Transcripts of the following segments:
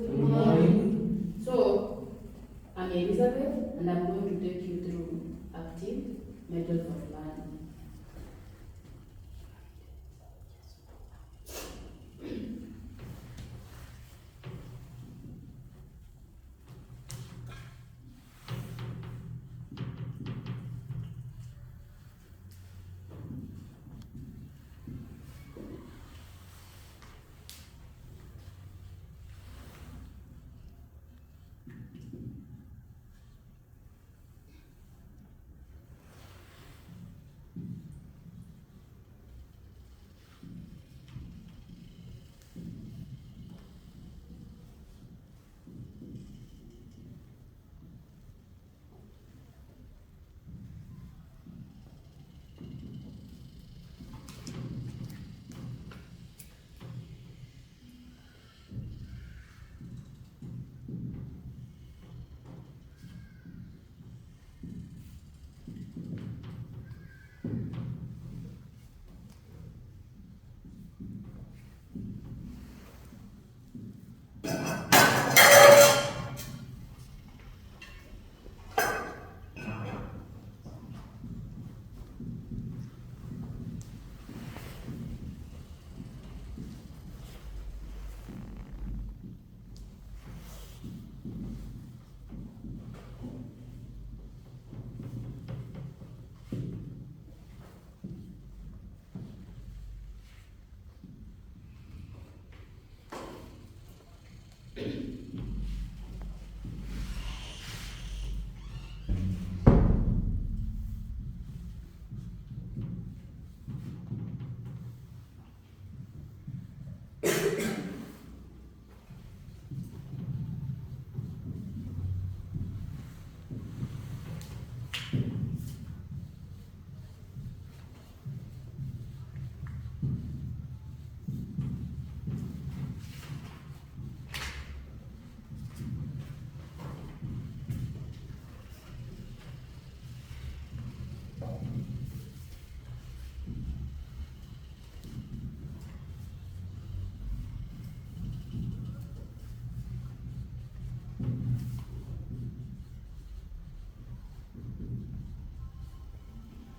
Good morning. So, I'm Elizabeth, and I'm going to take you through active methods of learning.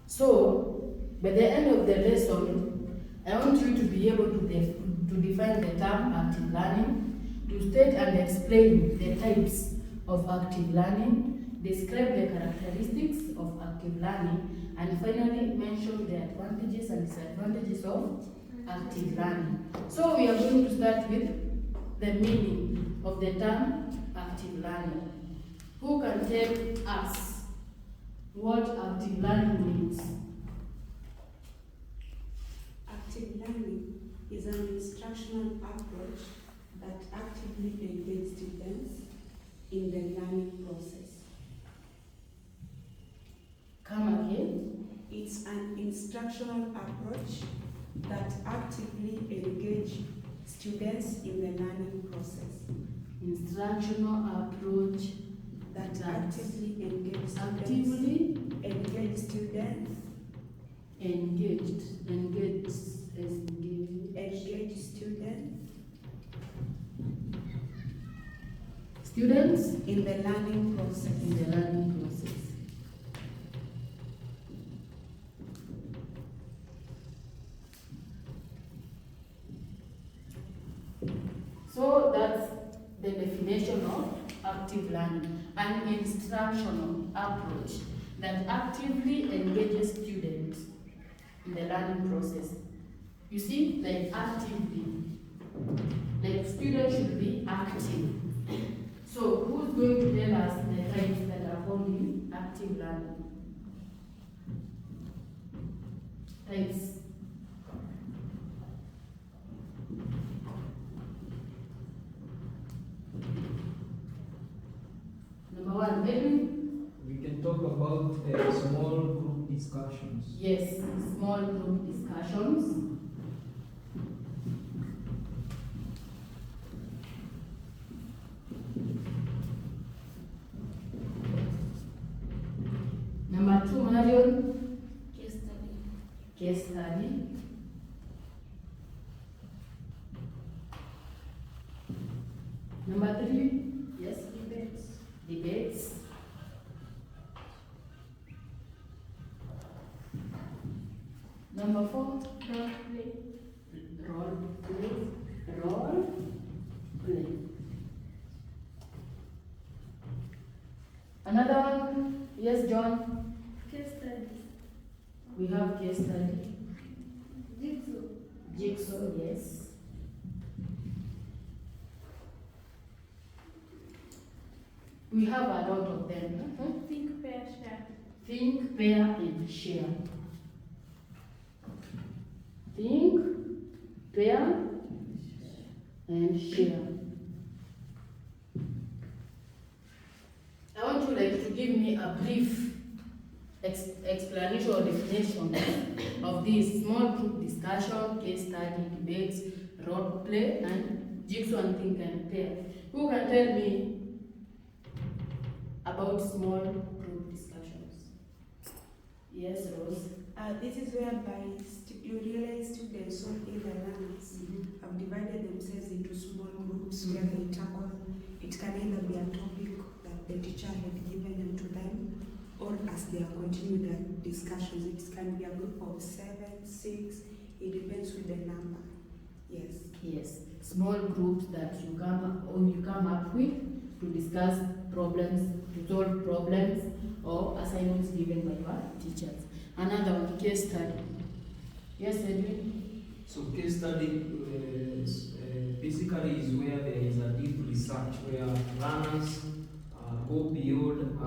So, by the end of the lesson, I want you to be able to define the term active learning, to state and explain the types of active learning, describe the characteristics of active learning, and finally mention the advantages and disadvantages of active learning. So, we are going to start with the meaning of the term active learning. Who can tell us what active learning means? Active learning is an instructional approach that actively engages students in the learning process. Come again. It's an instructional approach that actively engages students in the learning process. Instructional approach that actively engages students. Engage students. Students in the learning process. So that's the definition of active learning, an instructional approach that actively engages students in the learning process. You see, like actively, like students should be active. So who's going to tell us the types that are found in active learning? Types. Number one, maybe we can talk about small group discussions. Yes, small group discussions. Number two, Marion. Case study. Number Number 3, yes, Debates. debates. Number 4, Role play. role play. Role play. Another one, yes, John. Case studies. We have case study. Jigsaw. Jigsaw, yes. We have a lot of them. Think, pair, share. Think, pair, and share. Think, pair, and share. I want you to give me a brief explanation or definition of these small group discussion, case study, debates, role play, and jigsaw and think and pair. Who can tell me about small group discussions? Yes, Rose. This is whereby you realize students or either learners have divided themselves into small groups where they tackle. It can either be a topic that the teacher had given them to them, or as they are continuing their discussions, it can be a group of 7, 6. It depends with the number. Yes. Yes, small groups that you come up with to discuss problems, to solve problems, or assignments given by your teachers. Another one, case study. Yes, Edwin? So case study basically is where there is a deep research where learners go beyond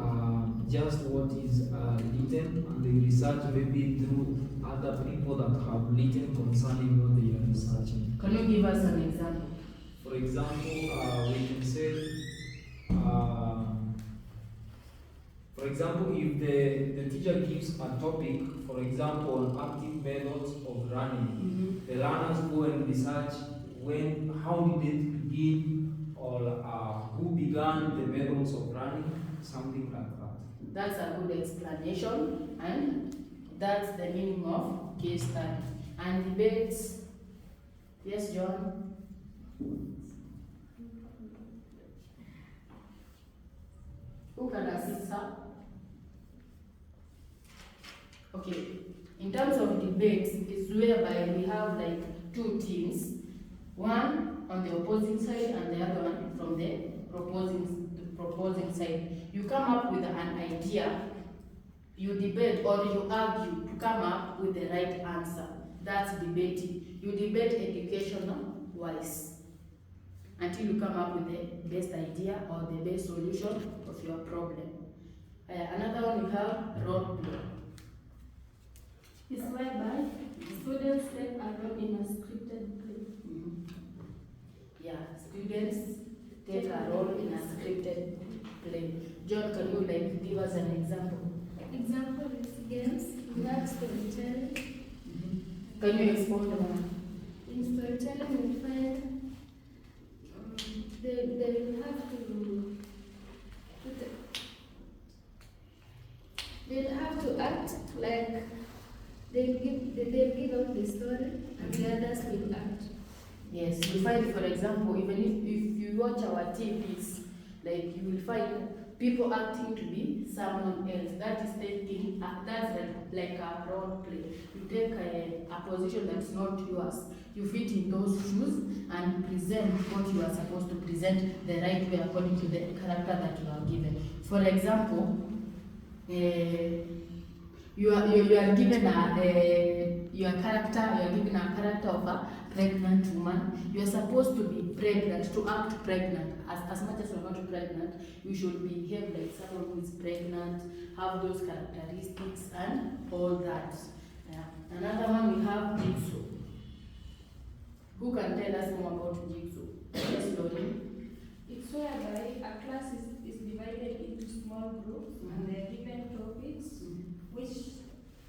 just what is written, and they research maybe through other people that have written concerning what they are researching. Can you give us an example? For example, we can say, for example, if the teacher gives a topic, for example, on active methods of running, the learners go and research how did it begin, or who began the methods of running, something like that. That's a good explanation, and that's the meaning of case study. And debates. Yes, John? Who can assist her? Okay, in terms of debates, it's whereby we have two teams, one on the opposing side and the other one from the proposing side. You come up with an idea, you debate or you argue to come up with the right answer. That's debating. You debate educational wise until you come up with the best idea or the best solution of your problem. Another one we have role play. It's whereby students take a role in a scripted play. Yeah, students take a role in a scripted play. John, can you give us an example? Example is games. We have storytelling. Can you explain one? In storytelling, we find they will have to act like they'll give out the story and the others will act. Yes, you find, for example, even if you watch our TVs, you will find people acting to be someone else. That is taking, that's like a role play. You take a position that's not yours. You fit in those shoes and present what you are supposed to present the right way according to the character that you are given. For example, you are given a character of a pregnant woman. You are supposed to be pregnant, to act pregnant. As much as you are not pregnant, you should behave like someone who is pregnant, have those characteristics and all that. Another one we have jigsaw. Who can tell us more about jigsaw? Yes, Lauren. It's whereby a class is divided into small groups and they are given topics which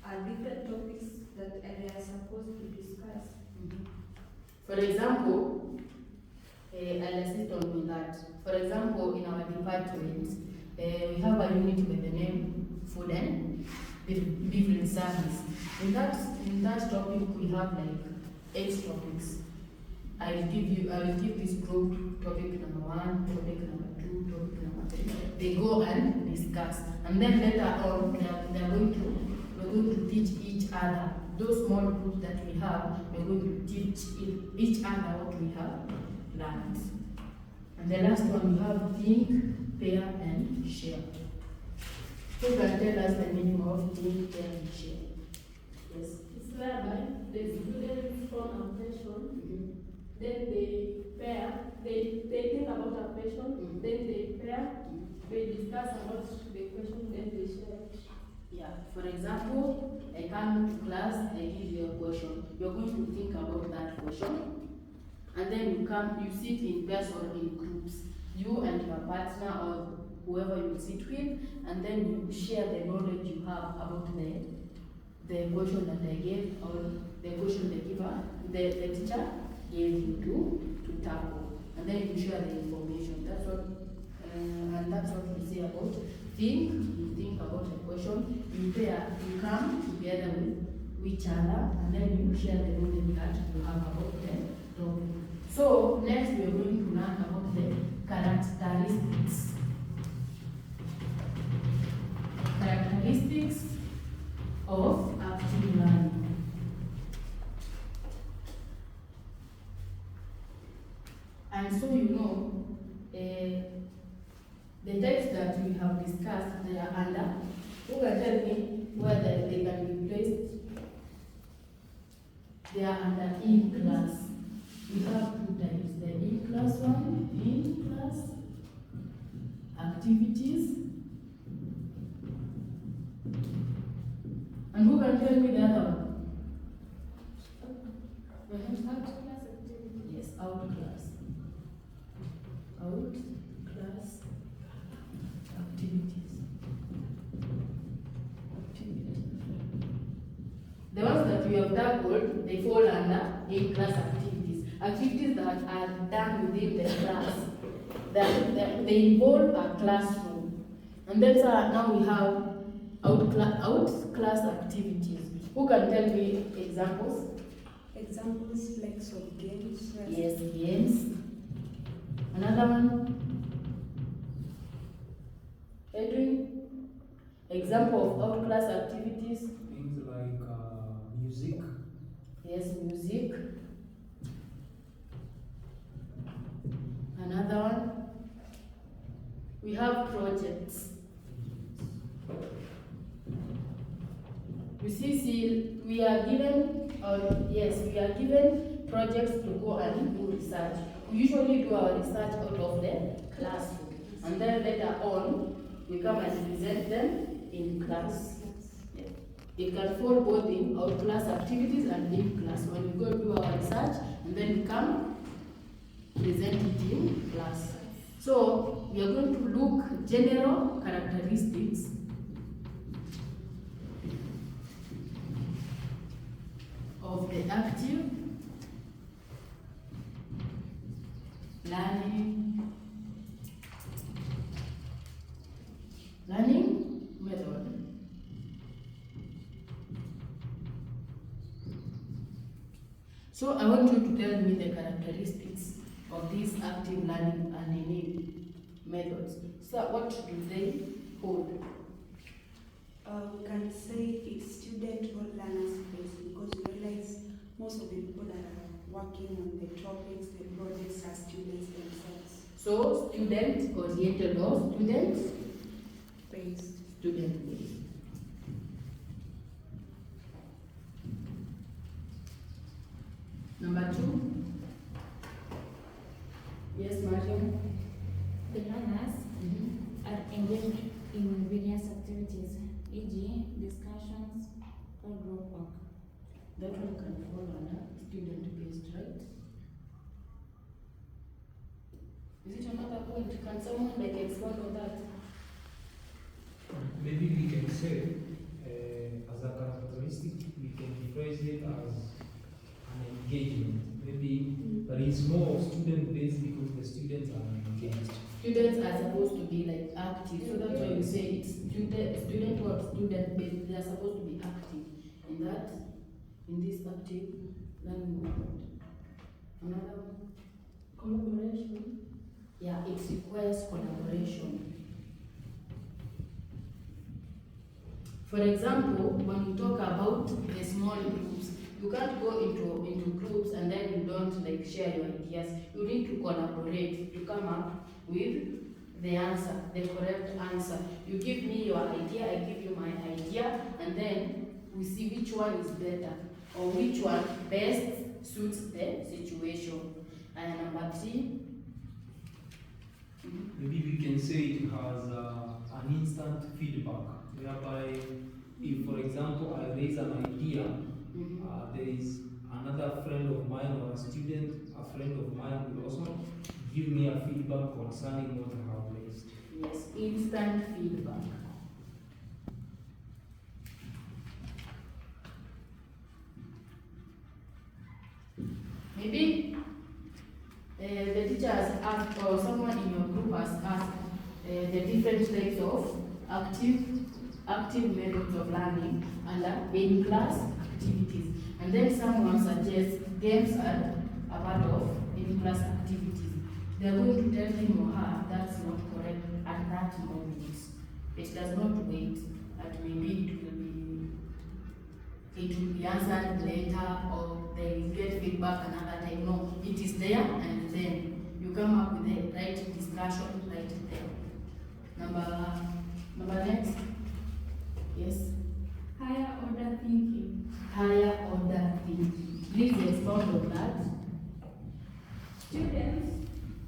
are different topics that they are supposed to discuss. For example, I'll assist on that. For example, in our department, we have a unit with the name Food and Beverage Service. In that topic, we have 8 topics. I will give this group topic number 1, topic number 2, topic number 3. They go and discuss, and then later on we're going to teach each other. Those small groups that we have, we're going to teach each other what we have learned. And the last one, we have think, pair, and share. Who can tell us the meaning of think, pair, and share? Yes. It's whereby the students form a question, then they pair, they think about a question, then they pair, they discuss about the question, then they share. Yeah. For example, I come to class, I give you a question. You're going to think about that question, and then you sit in pairs or in groups. You and your partner or whoever you sit with, and then you share the knowledge you have about the question that I gave, or the question the teacher gave you to tackle, and then you share the information. That's what we say about think. You think about a question, you pair, you come together with each other, and then you share the knowledge that you have about the topic. So next we are going to learn about the characteristics. Characteristics of active learning. And so the types that we have discussed, they are under. Who can tell me whether they can be placed? They are under in-class. We have 2 types, the in-class one, in-class activities. And who can tell me the other one? Out-class activity. Yes, out-class. Out-class activities. The ones that we have tackled, they fall under in-class activities. Activities that are done within the class. They involve a classroom. And then now we have out-class activities. Who can tell me examples? Examples like some games. Yes, games. Another one? Edwin? Example of out-class activities? Things like music. Yes, music. Another one? We have projects. You see, we are given projects to go and do research. We usually do our research out of the classroom, and then later on we come and present them in class. Yeah. It can fall both in out-class activities and in class. When we go do our research, and then we come present it in class. So we are going to look general characteristics of the active learning method. So I want you to tell me the characteristics of these active learning and innate methods. So what do they hold? We can say it's student or learners based, because we realize most of the people that are working on the topics, the projects, are students themselves. So student oriented or student Based. student based. Number 2. Yes, Mariam. The learners are engaged in various activities, e.g., discussions or group work. That one can fall under student-based, right? Is it another point? Can someone expand on that? Maybe we can say, as a characteristic, we can phrase it as an engagement. Maybe but it's more student-based because the students are engaged. Students are supposed to be active, so that's why you say it's student or student-based. They are supposed to be active in this active learning method. Another one? Collaboration. Yeah, it requires collaboration. For example, when you talk about the small groups, you can't go into groups and then you don't like share your ideas. You need to collaborate to come up with the answer, the correct answer. You give me your idea, I give you my idea, and then we see which one is better or which one best suits the situation. And number 3. Maybe we can say it has an instant feedback, whereby if, for example, I raise an idea, there is another friend of mine or a student, a friend of mine will also give me a feedback concerning what I have raised. Yes, instant feedback. Maybe the teacher has asked, or someone in your group has asked the different types of active methods of learning and in-class activities. And then someone suggests games are a part of in-class activities. They are going to tell him or her that's not correct at that moment. It does not wait, and maybe it will be answered later, or they will get feedback another time. No, it is there, and then you come up with the right discussion right there. Number next. Yes. Higher order thinking. Higher order thinking. Please expound on that.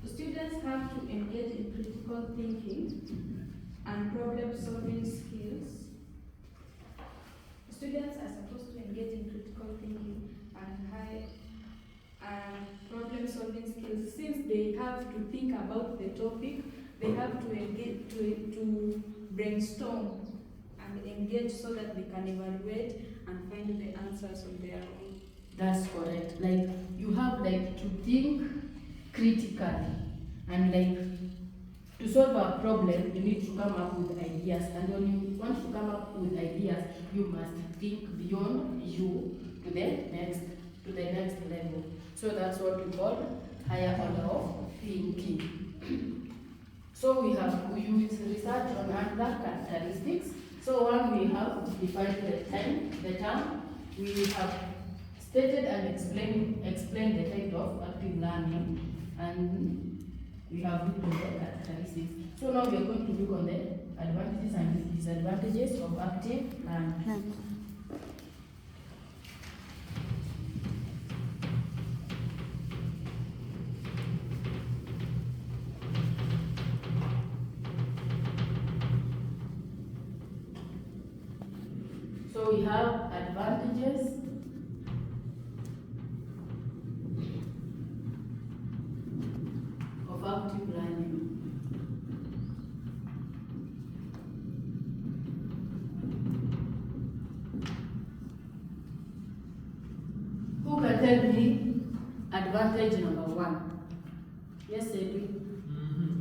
Students have to engage in critical thinking and problem-solving skills. Students are supposed to engage in critical thinking and problem-solving skills. Since they have to think about the topic, they have to engage to brainstorm and engage so that they can evaluate and find the answers on their own. That's correct. Like you have like to think critically, and like to solve a problem, you need to come up with ideas. And when you want to come up with ideas, you must think beyond you to the next level. So that's what we call higher order of thinking. So we use research on other characteristics. So one, we have defined the term. We have stated and explained the type of active learning, and we have looked at the characteristics. So now we are going to look on the advantages and disadvantages of active learning. So we have advantages of active learning. Who can tell me advantage number 1? Yes, Edwin.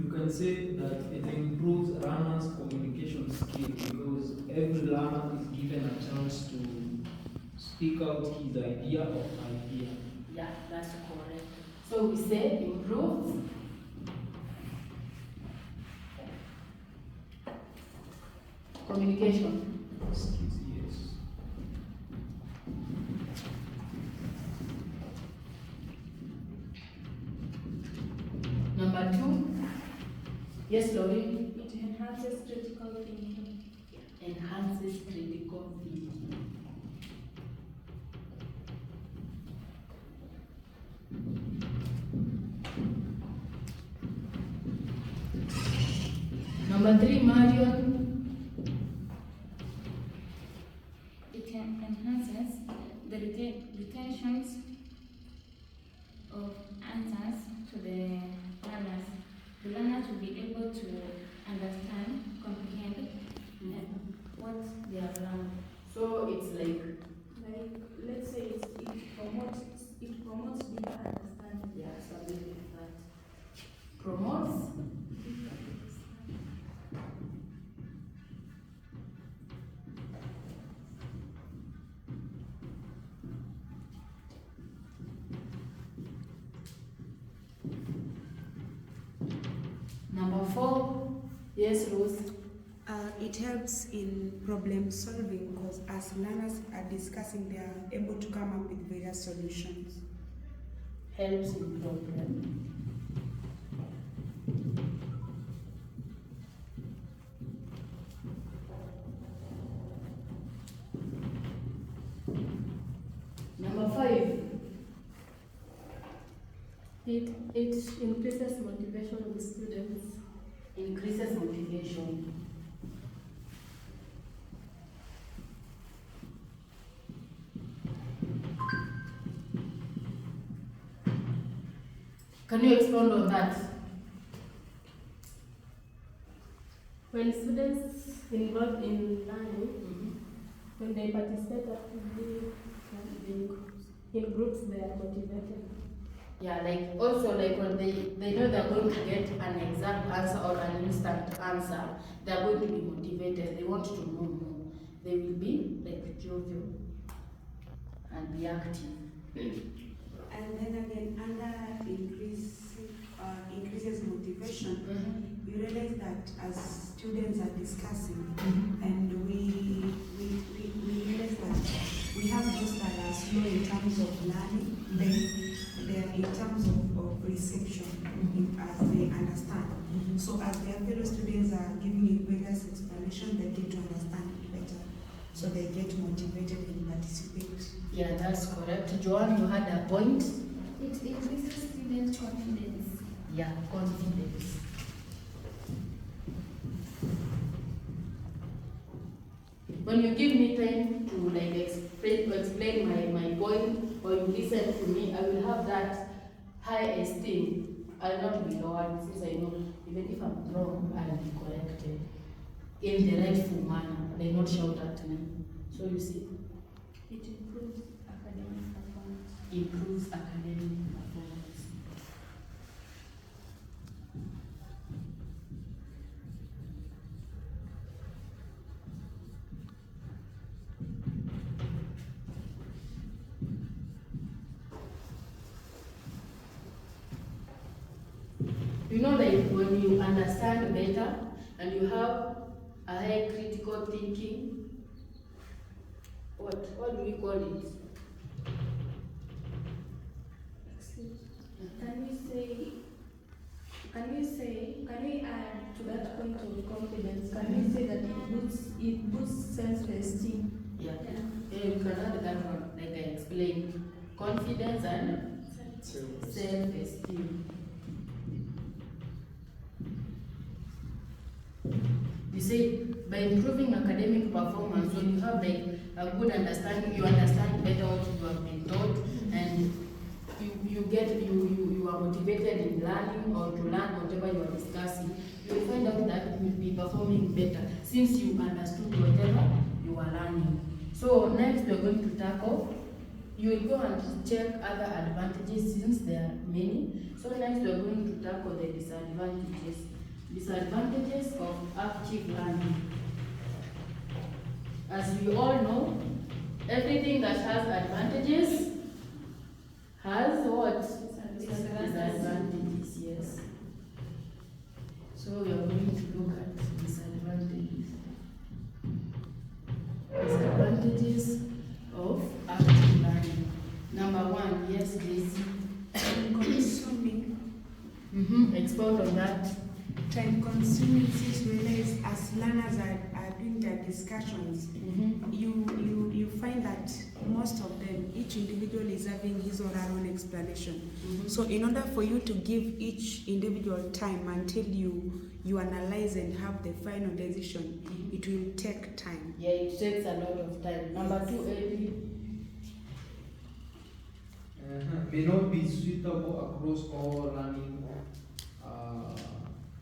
You can say that it improves learners' communication skill, because every learner is given a chance to speak out his idea or idea. Yeah, that's correct. So we say improves communication. Skills, yes. Number 2. Yes, Lori. It enhances critical thinking. Enhances critical thinking. Number 3, Marion. It enhances the retentions of answers to the learners. The learners will be able to understand, comprehend what they have learned. So it's like, Let's say it promotes deeper understanding. yeah, something like that. Promotes. 4, yes, Rose. It helps in problem solving because as learners are discussing, they are able to come up with various solutions. Helps in problem. Number 5. It increases motivation of the students. Increases motivation. Can you expound on that? When students involved in learning, when they participate actively in groups, they are motivated. Yeah, like also like when they know they're going to get an exact answer or an instant answer, they're going to be motivated. They want to know more. They will be like jovial and be active. And then again, under increases motivation, you realize that as students are discussing, and we realize that we have those that are slow in terms of learning, they are in terms of reception, as they understand. So as their fellow students are giving it various explanations, they get to understand it better. So they get motivated and participate. Yeah, that's correct. Joanne, you had a point. It increases student confidence. Yeah, confidence. When you give me time to like explain my point, or you listen to me, I will have that high esteem. I'll not be lowered since I know even if I'm wrong, I'll be corrected in the rightful manner. They not shout at me. So you see, It improves academic performance. improves academic performance. You know, like when you understand better and you have a high critical thinking, what do we call it? Can we add to that point of confidence? Can we say that it boosts self-esteem? Yeah. You can add that one, like I explained. Confidence and self-esteem. You see, by improving academic performance, when you have like a good understanding, you understand better what you have been taught, and you are motivated in learning or to learn whatever you are discussing. You will find out that you will be performing better since you understood whatever you are learning. So next we are going to tackle. You will go and check other advantages since there are many. So next we are going to tackle the disadvantages. Disadvantages of active learning. As we all know, everything that has advantages has what? Disadvantages, yes. So we are going to look at disadvantages. Disadvantages of active learning. Number 1, yes, Daisy. Consuming. Expound on that. Time consuming since realize as learners are doing their discussions, you find that most of them, each individual is having his or her own explanation. So in order for you to give each individual time until you analyze and have the final decision, it will take time. Yeah, it takes a lot of time. Number 2, Eddie. May not be suitable across all learning,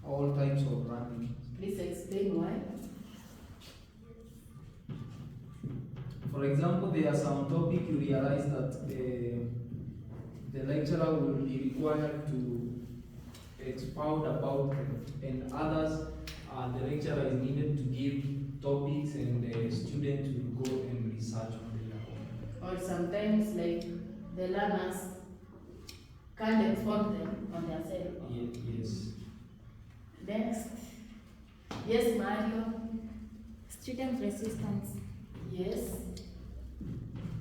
all types of learning. Please explain why. For example, there are some topic you realize that the lecturer will be required to expound about them, and others, the lecturer is needed to give topics and the student will go and research on their own. Or sometimes like the learners can't expound them on themselves. Yes. Next. Yes, Mario. Student resistance. Yes.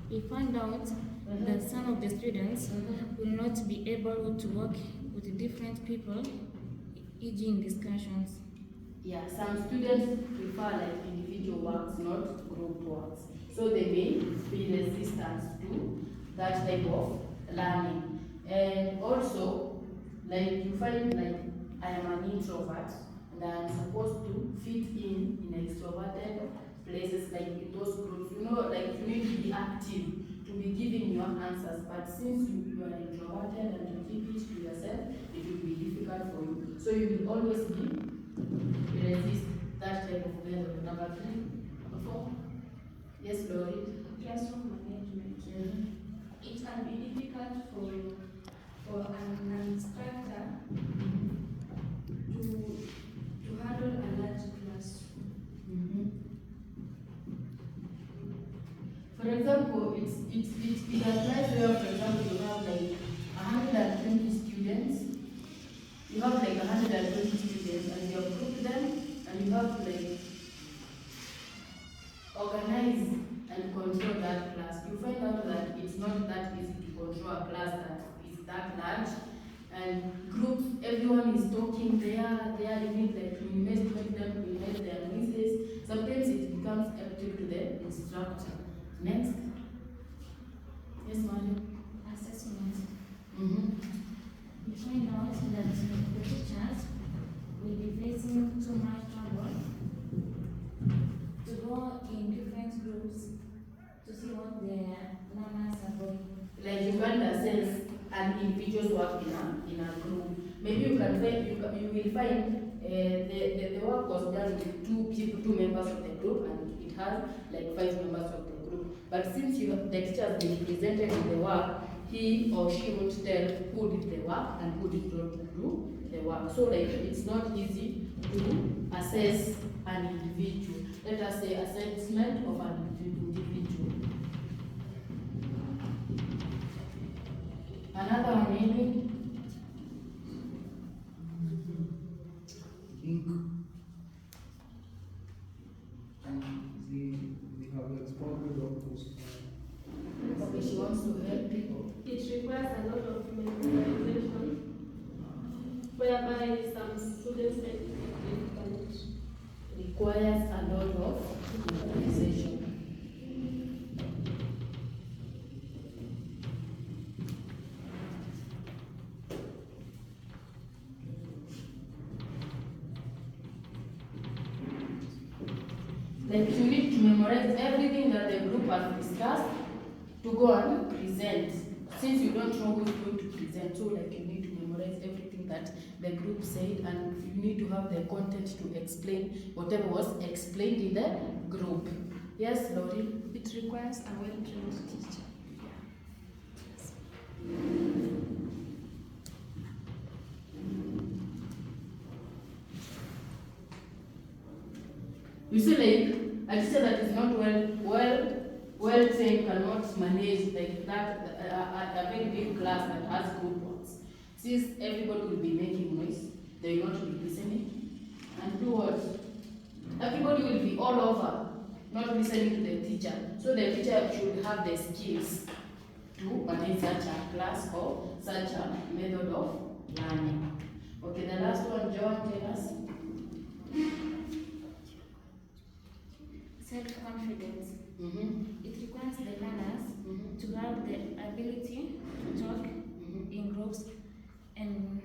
We found out that some of the students will not be able to work with different people, e.g. in discussions. Yeah, some students prefer like individual works, not group works. So they may be resistant to that type of learning. And also, like you find like I am an introvert and I am supposed to fit in extroverted places like in those groups. You know, like you need to be active to be giving your answers. But since you are introverted and you keep it to yourself, it will be difficult for you. So you will always resist that type of behavior. Number 3, number 4. Yes, Lori. Classroom management. It can be difficult for an instructor to handle a large class. For example, it applies where, for example, you have like 120 students. You have like 120 students and you have grouped them and you have to like organize and control that class. You find out that it's not that easy to control a class that is that large. And groups, everyone is talking there, you need like to invest their noises. Sometimes it becomes hectic to the instructor. Next. Yes, madam. Assessment. We find out that the teachers will be facing too much trouble to go in different groups to see what their learners are doing. Like you can't assess an individual's work in a group. Maybe you can find you will find the work was done with two members of the group, and it has like 5 members of the group. But since the teacher has been presented with the work, he or she won't tell who did the work and who did not do the work. So like it's not easy to assess an individual. Let us say assessment of an individual. Another one maybe. We have exported of those. Okay, she wants to help people. It requires a lot of memorization, whereby some students may be difficult. Requires a lot of memorization. Like you need to memorize everything that the group has discussed to go and present. Since you don't know who is going to present, so like you need to memorize everything that the group said, and you need to have the content to explain whatever was explained in the group. Yes, Lori? It requires a well-trained teacher. You see, like a teacher that is not well trained cannot manage like that a very big class that has group works. Since everybody will be making noise, they will not be listening. And do what? Everybody will be all over, not listening to the teacher. So the teacher should have the skills to manage such a class or such a method of learning. Okay, the last one, John, tell us. Self-confidence. It requires the learners to have the ability to talk in groups and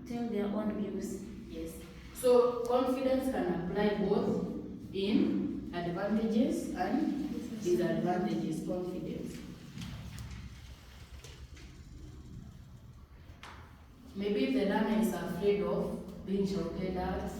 tell their own views. Yes. So confidence can apply both in advantages and disadvantages. Confidence. Maybe if the learner is afraid of being shouted at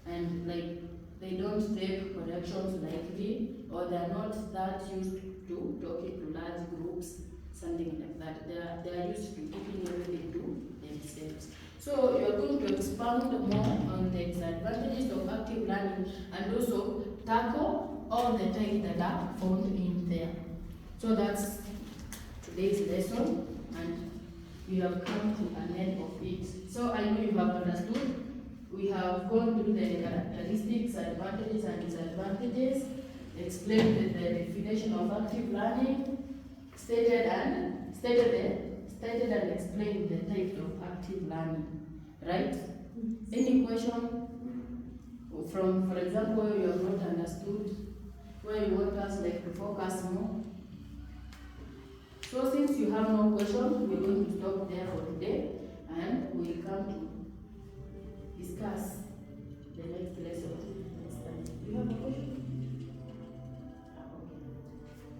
and like they don't take corrections lightly, or they are not that used to talking to large groups, something like that. They are used to keeping everything to themselves. So you are going to expound more on the disadvantages of active learning and also tackle all the types that are found in there. So that's today's lesson, and we have come to an end of it. So I know you have understood. We have gone through the characteristics, advantages and disadvantages, explained the definition of active learning, stated and explained the types of active learning, right? Any question from, for example, where you have not understood, where you want us like to focus more? So since you have no question, we're going to stop there for today.